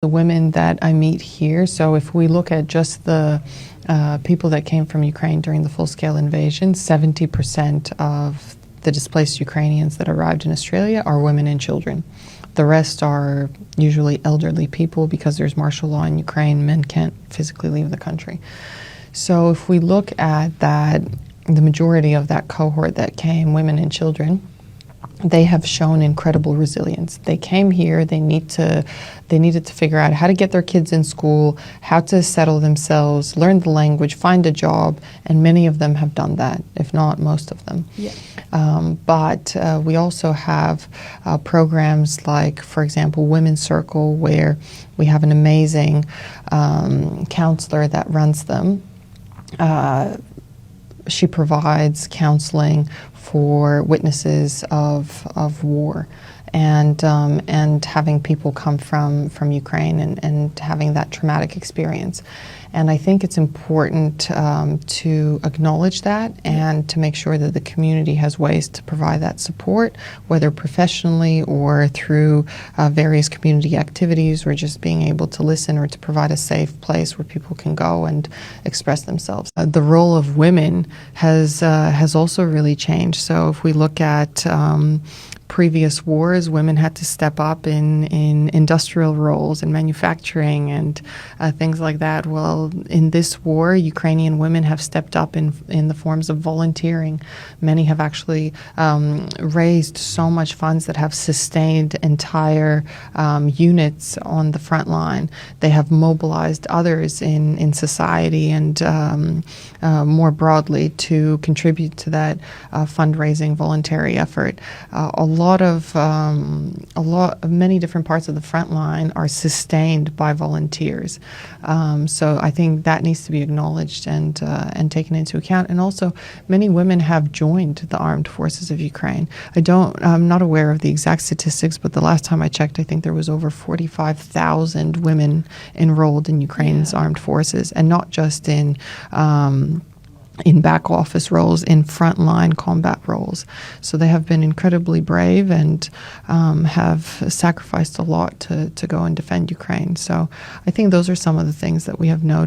The women that I meet here, so if we look at just the people that came from Ukraine during the full-scale invasion, 70% of the displaced Ukrainians that arrived in Australia are women and children. The rest are usually elderly people because there's martial law in Ukraine. Men can't physically leave the country. So if we look at that, the majority of that cohort that came, women and children, they have shown incredible resilience. They came here, they needed to figure out how to get their kids in school, how to settle themselves, learn the language, find a job, and many of them have done that, if not most of them. Yeah. But we also have programs like, for example, Women's Circle, where we have an amazing counselor that runs them. She provides counseling for witnesses of war, and having people come from Ukraine and having that traumatic experience. And I think it's important to acknowledge that and to make sure that the community has ways to provide that support, whether professionally or through various community activities, or just being able to listen or to provide a safe place where people can go and express themselves. The role of women has also really changed. So if we look at previous wars, women had to step up in industrial roles and manufacturing and things like that. Well, in this war, Ukrainian women have stepped up in the forms of volunteering. Many have actually raised so much funds that have sustained entire units on the front line. They have mobilized others in society and more broadly to contribute to that fundraising voluntary effort. Many different parts of the front line are sustained by volunteers. So I think that needs to be acknowledged and taken into account. And also, many women have joined the armed forces of Ukraine. I'm not aware of the exact statistics, but the last time I checked, I think there was over 45,000 women enrolled in Ukraine's armed forces, and not just in back office roles, in frontline combat roles. So they have been incredibly brave and have sacrificed a lot to go and defend Ukraine. So I think those are some of the things that we have noted.